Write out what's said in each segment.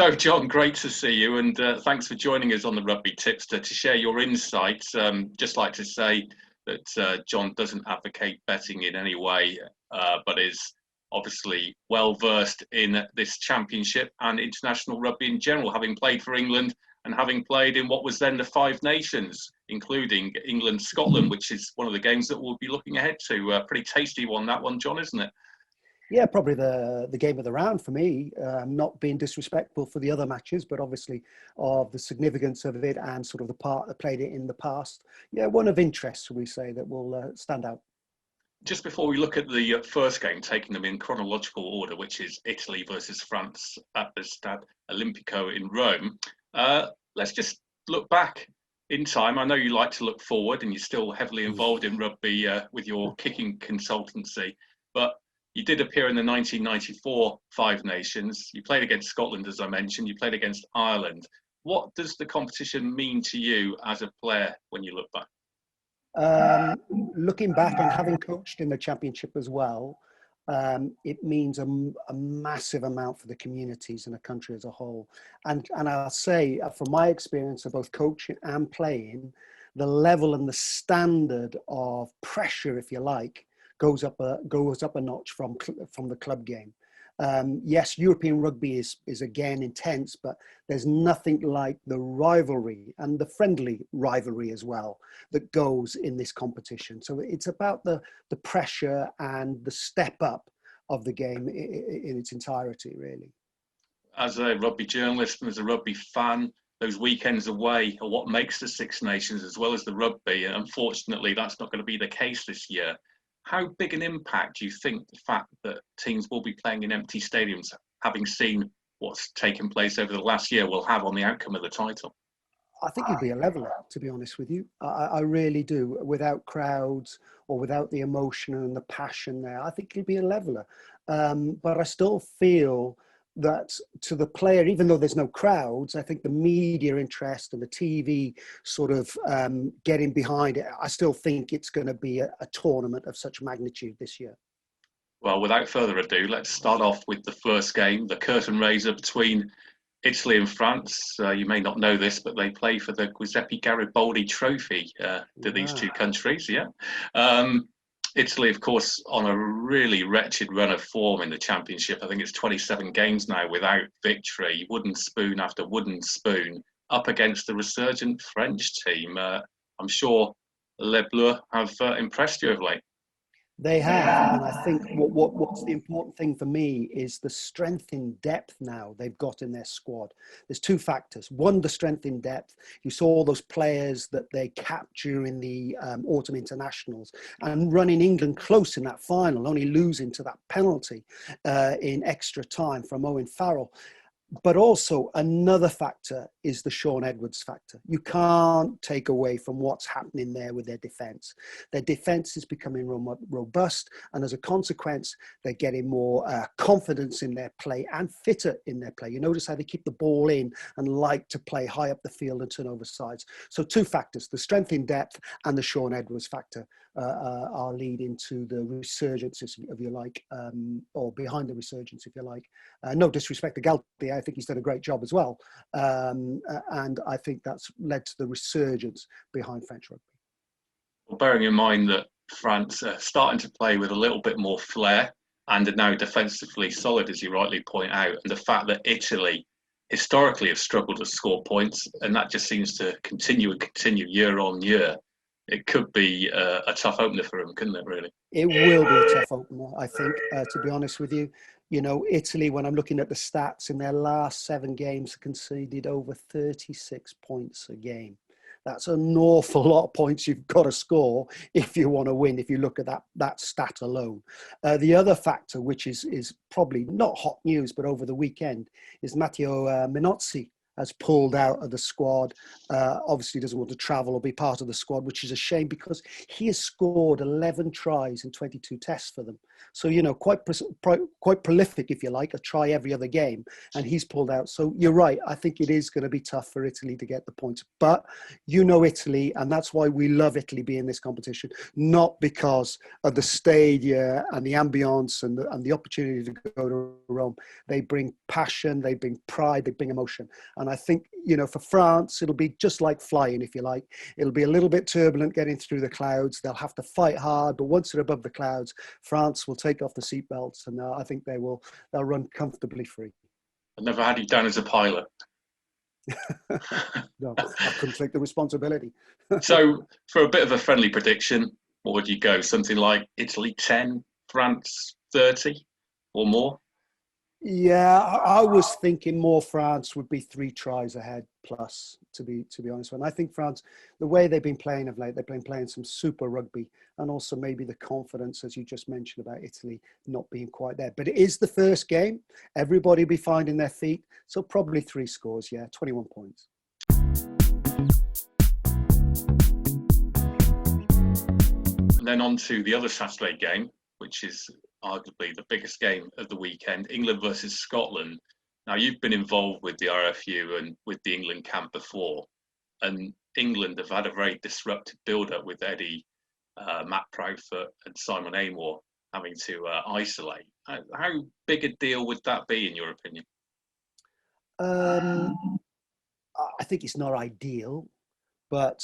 So, Jon, great to see you, and thanks for joining us on the Rugby Tipster to share your insights. Just like to say that Jon doesn't advocate betting in any way, but is obviously well versed in this championship and international rugby in general, having played for England and having played in what was then the Five Nations, including England-Scotland, which is one of the games that we'll be looking ahead to. Pretty tasty one, that one, Jon, isn't it? Yeah, probably the game of the round for me. Not being disrespectful for the other matches, but obviously of the significance of it and sort of the part that played it in the past. Yeah, one of interest, we say, that will stand out. Just before we look at the first game, taking them in chronological order, which is Italy versus France at the Stade Olimpico in Rome, let's just look back in time. I know you like to look forward and you're still heavily involved in rugby with your kicking consultancy, but you did appear in the 1994 Five Nations. You played against Scotland, as I mentioned. You played against Ireland. What does the competition mean to you as a player when you look back? Looking back and having coached in the championship as well, it means a massive amount for the communities and the country as a whole. And I'll say, from my experience of both coaching and playing, the level and the standard of pressure, if you like, goes up a notch from the club game. Yes, European rugby is again intense, but there's nothing like the rivalry and the friendly rivalry as well that goes in this competition. So it's about the pressure and the step up of the game in its entirety, really. As a rugby journalist and as a rugby fan, those weekends away are what makes the Six Nations as well as the rugby. And unfortunately, that's not going to be the case this year. How big an impact do you think the fact that teams will be playing in empty stadiums, having seen what's taken place over the last year, will have on the outcome of the title? I think it'd be a leveller, to be honest with you. I really do. Without crowds or without the emotion and the passion there, I think it'd be a leveller. But I still feel that to the player, even though there's no crowds, I think the media interest and the TV sort of getting behind it, I still think it's going to be a tournament of such magnitude this year. Well, without further ado, let's start off with the first game, the curtain raiser between Italy and France. You may not know this, but they play for the Giuseppe Garibaldi Trophy to these two countries. Yeah. Italy, of course, on a really wretched run of form in the championship. I think it's 27 games now without victory, wooden spoon after wooden spoon, up against the resurgent French team. I'm sure Les Bleus have impressed you of late. They have, and I think what's the important thing for me is the strength in depth now they've got in their squad. There's two factors. One, the strength in depth. You saw all those players that they capped during the autumn internationals and running England close in that final, only losing to that penalty in extra time from Owen Farrell. But also another factor is the Shaun Edwards factor. You can't take away from what's happening there with their defence. Their defence is becoming robust, and as a consequence, they're getting more confidence in their play and fitter in their play. You notice how they keep the ball in and like to play high up the field and turn over sides. So two factors, the strength in depth and the Shaun Edwards factor are leading to the resurgence, if you like, or behind the resurgence, if you like. No disrespect to Galti, I think he's done a great job as well. And I think that's led to the resurgence behind French rugby. Well, bearing in mind that France are starting to play with a little bit more flair and are now defensively solid, as you rightly point out, and the fact that Italy historically have struggled to score points, and that just seems to continue year on year, it could be a tough opener for them, couldn't it, really? It will be a tough opener, I think, to be honest with you. You know, Italy, when I'm looking at the stats, in their last 7 games, conceded over 36 points a game. That's an awful lot of points you've got to score if you want to win, if you look at that stat alone. The other factor, which is probably not hot news, but over the weekend, is Matteo Minozzi has pulled out of the squad. Obviously doesn't want to travel or be part of the squad, which is a shame because he has scored 11 tries in 22 tests for them. So, you know, quite prolific, if you like, a try every other game, and he's pulled out. So you're right. I think it is going to be tough for Italy to get the points. But you know Italy, and that's why we love Italy being in this competition, not because of the stadia and the ambience and the opportunity to go to Rome. They bring passion, they bring pride, they bring emotion. And I think, you know, for France, it'll be just like flying, if you like. It'll be a little bit turbulent getting through the clouds. They'll have to fight hard, but once they're above the clouds, France will take off the seatbelts, and I think they'll run comfortably free. I've never had you down as a pilot. No, I couldn't take the responsibility. So, for a bit of a friendly prediction, what would you go? Something like Italy 10, France 30 or more? Yeah, I was thinking more France would be 3 tries ahead plus, to be honest. And I think France, the way they've been playing of late, they've been playing some super rugby, and also maybe the confidence, as you just mentioned, about Italy not being quite there. But it is the first game. Everybody will be finding their feet. So probably 3 scores, yeah, 21 points. And then on to the other Saturday game, which is arguably the biggest game of the weekend, England versus Scotland. Now, you've been involved with the RFU and with the England camp before, and England have had a very disruptive build-up with Eddie, Matt Proudfoot and Simon Amor having to isolate. How big a deal would that be, in your opinion? I think it's not ideal, but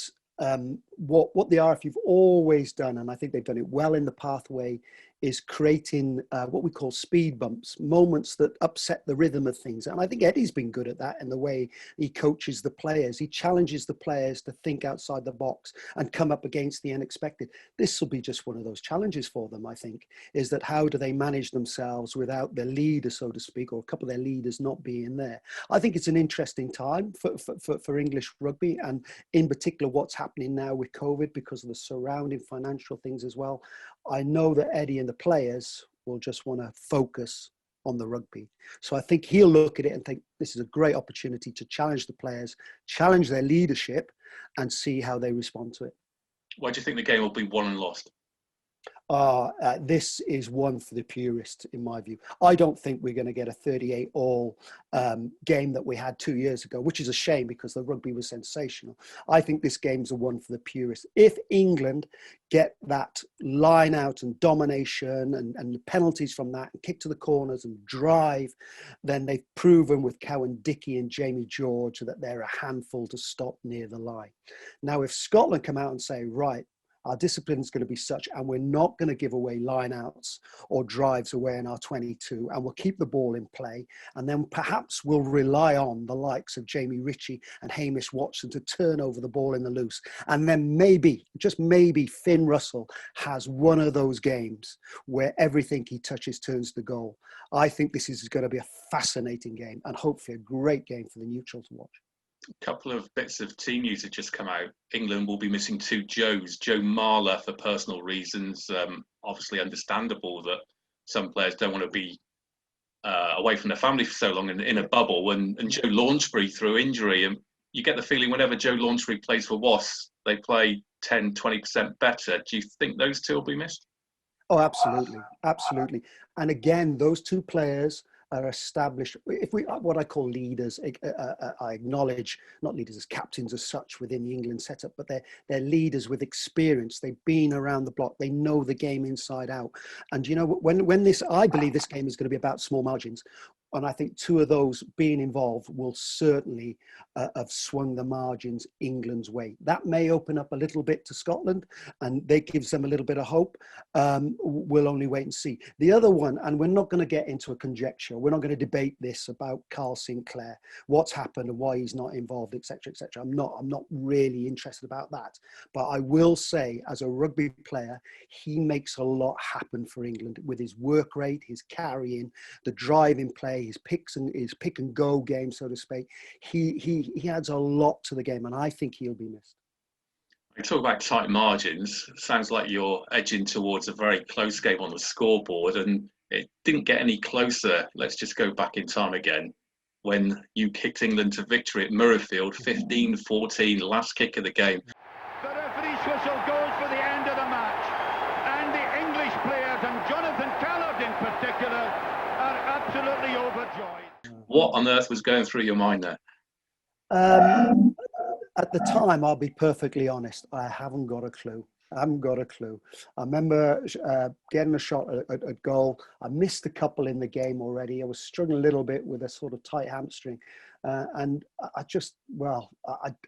what the RFU have always done, and I think they've done it well in the pathway, is creating what we call speed bumps, moments that upset the rhythm of things. And I think Eddie's been good at that in the way he coaches the players. He challenges the players to think outside the box and come up against the unexpected. This will be just one of those challenges for them, I think, is that how do they manage themselves without their leader, so to speak, or a couple of their leaders not being there. I think it's an interesting time for English rugby, and in particular what's happening now with COVID because of the surrounding financial things as well. I know that Eddie and the players will just want to focus on the rugby. So I think he'll look at it and think this is a great opportunity to challenge the players, challenge their leadership, and see how they respond to it. Why do you think the game will be won and lost? This is one for the purists, in my view. I don't think we're going to get a 38-all game that we had 2 years ago, which is a shame because the rugby was sensational. I think this game's a one for the purists. If England get that line out and domination and the penalties from that and kick to the corners and drive, then they've proven with Cowan Dickey and Jamie George that they're a handful to stop near the line. Now, if Scotland come out and say, right, our discipline is going to be such, and we're not going to give away lineouts or drives away in our 22, and we'll keep the ball in play. And then perhaps we'll rely on the likes of Jamie Ritchie and Hamish Watson to turn over the ball in the loose. And then maybe, just maybe, Finn Russell has one of those games where everything he touches turns to goal. I think this is going to be a fascinating game and hopefully a great game for the neutral to watch. A couple of bits of team news have just come out. England will be missing 2 Joes. Joe Marler for personal reasons. Obviously understandable that some players don't want to be away from their family for so long in a bubble. And Joe Launchbury through injury. And you get the feeling whenever Joe Launchbury plays for Wasps, they play 10, 20% better. Do you think those 2 will be missed? Oh, absolutely. Absolutely. And again, those 2 players are established, if we what I call leaders, I acknowledge not leaders as captains as such within the England setup, but they're leaders with experience. They've been around the block. They know the game inside out. And you know, when this, I believe this game is going to be about small margins. And I think 2 of those being involved will certainly have swung the margins England's way. That may open up a little bit to Scotland, and that gives them a little bit of hope. We'll only wait and see. The other one, and we're not going to get into a conjecture. We're not going to debate this about Carl Sinclair, what's happened and why he's not involved, etc., etc. I'm not really interested about that. But I will say, as a rugby player, he makes a lot happen for England with his work rate, his carrying, the drive in play, his pick and go game, so to speak. He adds a lot to the game, and I think he'll be missed. You talk about tight margins. Sounds like you're edging towards a very close game on the scoreboard, and it didn't get any closer. Let's just go back in time again when you kicked England to victory at Murrayfield, 15-14, last kick of the game. The referee's whistle goes for the end of the match, and the English players, and Jon Callard in particular, are absolutely overjoyed. What on earth was going through your mind there? At the time, I'll be perfectly honest, I haven't got a clue. I remember getting a shot at goal. I missed a couple in the game already. I was struggling a little bit with a sort of tight hamstring. And I just,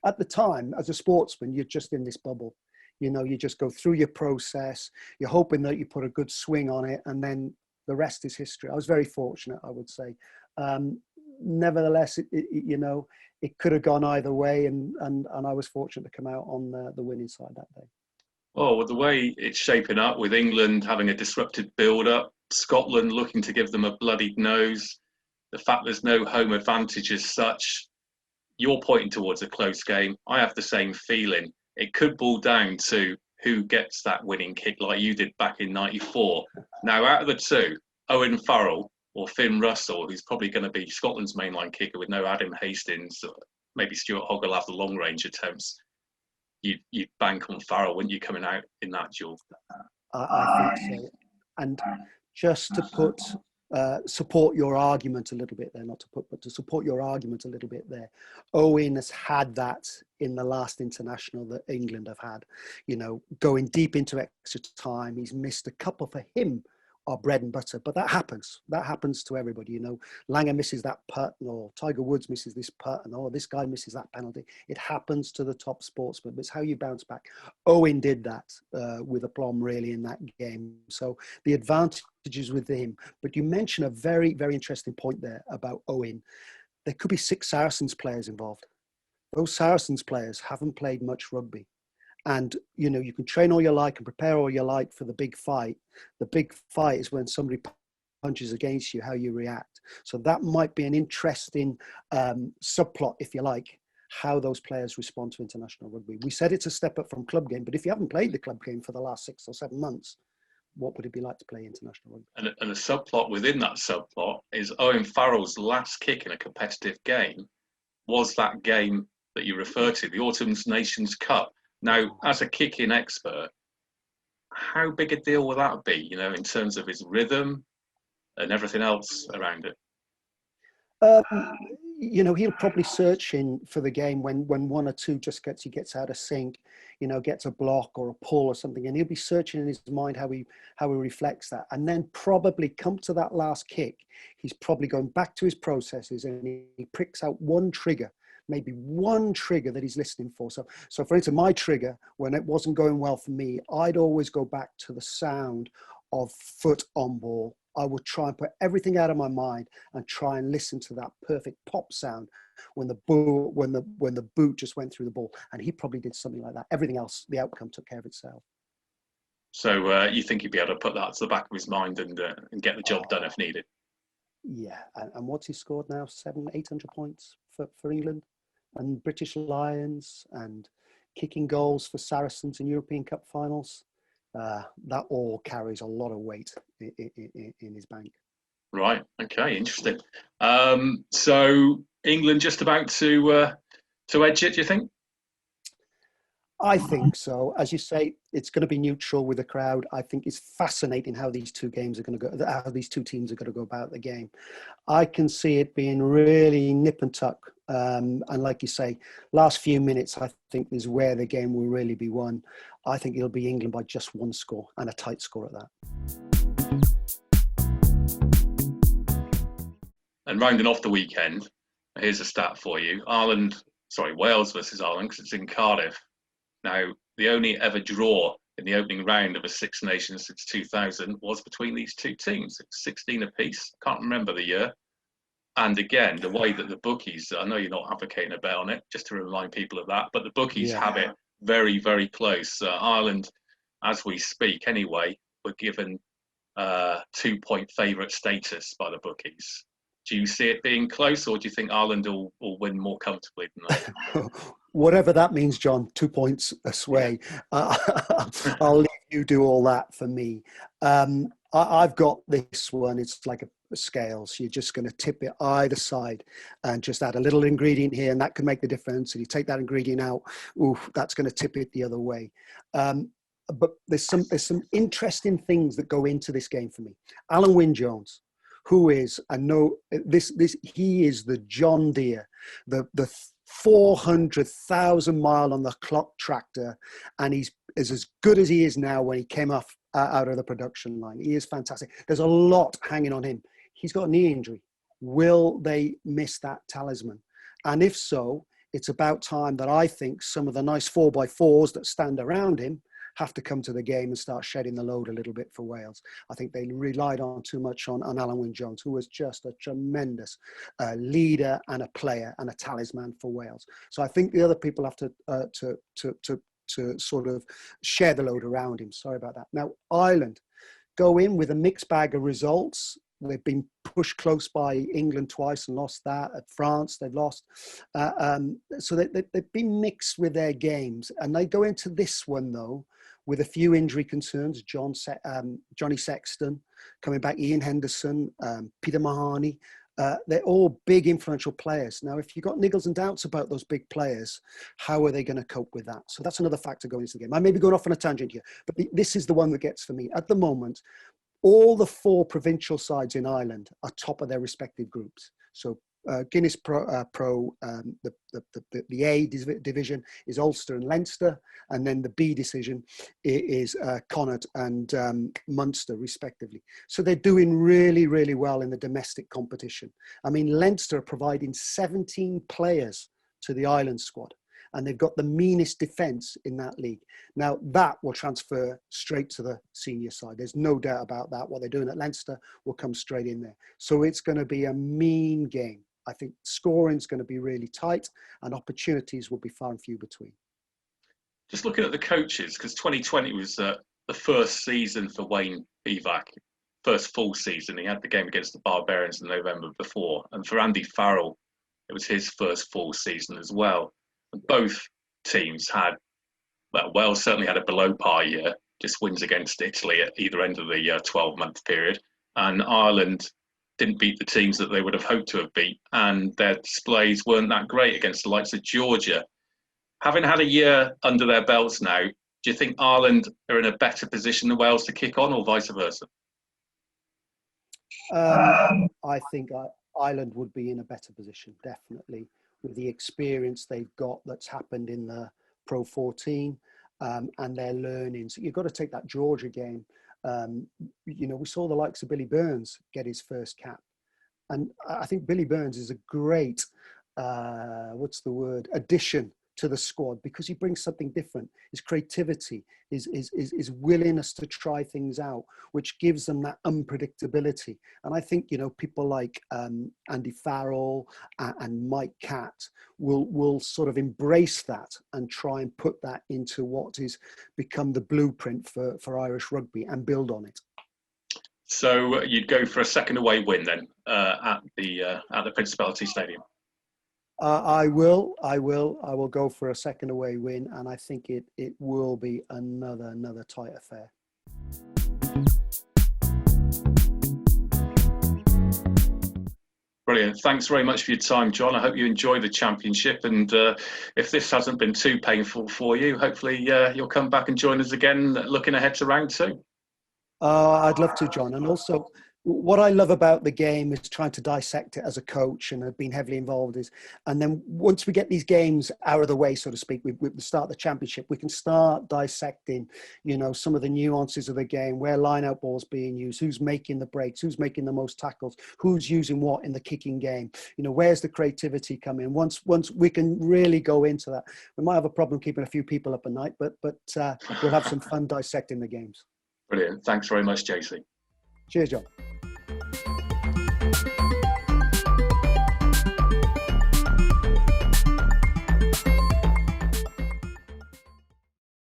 at the time, as a sportsman, you're just in this bubble. You know, you just go through your process. You're hoping that you put a good swing on it, and then the rest is history. I was very fortunate, I would say. Nevertheless, it could have gone either way, and I was fortunate to come out on the winning side that day. Well, with the way it's shaping up, with England having a disrupted build-up, Scotland looking to give them a bloodied nose, the fact there's no home advantage as such, you're pointing towards a close game. I have the same feeling. It could boil down to who gets that winning kick like you did back in '94. Now, out of the two, Owen Farrell or Finn Russell, who's probably going to be Scotland's mainline kicker with no Adam Hastings, maybe Stuart Hogg will have the long-range attempts. You'd bank on Farrell, wouldn't you, coming out in that duel? I think so. And just to put support your argument a little bit there, but to support your argument a little bit there, Owen has had that in the last international that England have had, going deep into extra time. He's missed a couple for him are bread and butter, but that happens to everybody. Langer misses that putt, or Tiger Woods misses this putt, and this guy misses that penalty. It happens to the top sportsmen, but it's how you bounce back. Owen did that with aplomb really in that game, so the advantage is with him. But you mentioned a very, very interesting point there about Owen. There could be 6 Saracens players involved. Those Saracens players haven't played much rugby. And, you can train all you like and prepare all you like for the big fight. The big fight is when somebody punches against you, how you react. So that might be an interesting subplot, if you like, how those players respond to international rugby. We said it's a step up from club game, but if you haven't played the club game for the last 6 or 7 months, what would it be like to play international rugby? And a subplot within that subplot is Owen Farrell's last kick in a competitive game was that game that you refer to, the Autumn Nations Cup. Now, as a kicking expert, how big a deal will that be, in terms of his rhythm and everything else around it? He'll probably search in for the game when 1 or 2 he gets out of sync, gets a block or a pull or something, and he'll be searching in his mind how he reflects that, and then probably come to that last kick. He's probably going back to his processes, and he pricks out one trigger. Maybe one trigger that he's listening for. So for instance, my trigger, when it wasn't going well for me, I'd always go back to the sound of foot on ball. I would try and put everything out of my mind and try and listen to that perfect pop sound when the boot just went through the ball. And he probably did something like that. Everything else, the outcome took care of itself. So you think he'd be able to put that to the back of his mind and get the job done if needed? Yeah, and what's he scored now? 700-800 points for England and British Lions, and kicking goals for Saracens in European Cup finals. That all carries a lot of weight in his bank. Right. Okay. Interesting. So England just about to edge it, do you think? I think so. As you say, it's going to be neutral with the crowd. I think it's fascinating how these two teams are going to go about the game. I can see it being really nip and tuck. And like you say, last few minutes, I think is where the game will really be won. I think it'll be England by just 1 score, and a tight score at that. And rounding off the weekend, here's a stat for you. Wales versus Ireland, because it's in Cardiff. Now, the only ever draw in the opening round of a Six Nations since 2000 was between these two teams. It's 16 apiece. Can't remember the year. And again, the way that the bookies, I know you're not advocating a bet on it, just to remind people of that, but the bookies have it very, very close. Ireland, as we speak anyway, were given 2-point favourite status by the bookies. Do you see it being close, or do you think Ireland will win more comfortably than that? Whatever that means, John, 2 points away. I'll leave you do all that for me. I've got this one. It's like scales. You're just going to tip it either side and just add a little ingredient here, and that can make the difference. And you take that ingredient out, ooh, that's going to tip it the other way. But there's some interesting things that go into this game for me. Alan Wynne-Jones, who is, I know this, he is the John Deere, the 400,000 mile on the clock tractor, and he's is as good as he is now when he came off out of the production line. He is fantastic. There's a lot hanging on him. He's got a knee injury. Will they miss that talisman? And if so, it's about time that I think some of the nice 4x4s that stand around him have to come to the game and start shedding the load a little bit for Wales. I think they relied on too much on Alan Wynne-Jones, who was just a tremendous leader and a player and a talisman for Wales. So I think the other people have to sort of share the load around him. Sorry about that. Now, Ireland go in with a mixed bag of results. They've been pushed close by England twice and lost that. At France, they've lost. So they've been mixed with their games. And they go into this one, though, with a few injury concerns. Johnny Sexton coming back, Ian Henderson, Peter Mahoney. They're all big, influential players. Now, if you've got niggles and doubts about those big players, how are they going to cope with that? So that's another factor going into the game. I may be going off on a tangent here, but this is the one that gets for me. At the moment, all the 4 provincial sides in Ireland are top of their respective groups. So Guinness the A division is Ulster and Leinster, and then the B division is Connacht and Munster, respectively. So they're doing really, really well in the domestic competition. I mean, Leinster are providing 17 players to the Ireland squad, and they've got the meanest defence in that league. Now, that will transfer straight to the senior side. There's no doubt about that. What they're doing at Leinster will come straight in there. So it's going to be a mean game. I think scoring's going to be really tight, and opportunities will be far and few between. Just looking at the coaches, because 2020 was the first season for Wayne Beavac, first full season. He had the game against the Barbarians in November before. And for Andy Farrell, it was his first full season as well. And both teams had, well, Wales certainly had a below par year, just wins against Italy at either end of the 12-month period. And Ireland didn't beat the teams that they would have hoped to have beat, and their displays weren't that great against the likes of Georgia. Having had a year under their belts now, do you think Ireland are in a better position than Wales to kick on, or vice versa? I think Ireland would be in a better position, definitely, with the experience they've got that's happened in the Pro 14 and their learnings. You've got to take that Georgia game. You know, we saw the likes of Billy Burns get his first cap. And I think Billy Burns is a great, addition to the squad, because he brings something different. His creativity, his willingness to try things out, which gives them that unpredictability. And I think, you know, people like Andy Farrell and Mike Catt will sort of embrace that and try and put that into what is become the blueprint for Irish rugby and build on it. So you'd go for a second away win then at the Principality Stadium? I will go for a second away win, and I think it will be another tight affair. Brilliant. Thanks very much for your time, Jon. I hope you enjoy the championship, and if this hasn't been too painful for you, hopefully you'll come back and join us again looking ahead to round 2. I'd love to, Jon. And also, what I love about the game is trying to dissect it as a coach, and I've been heavily involved and then once we get these games out of the way, so to speak, we start the championship, we can start dissecting, you know, some of the nuances of the game, where line-out ball's being used, who's making the breaks, who's making the most tackles, who's using what in the kicking game, you know, where's the creativity come in. Once we can really go into that, we might have a problem keeping a few people up at night, but we'll have some fun dissecting the games. Brilliant. Thanks very much, JC. Cheers, Jon.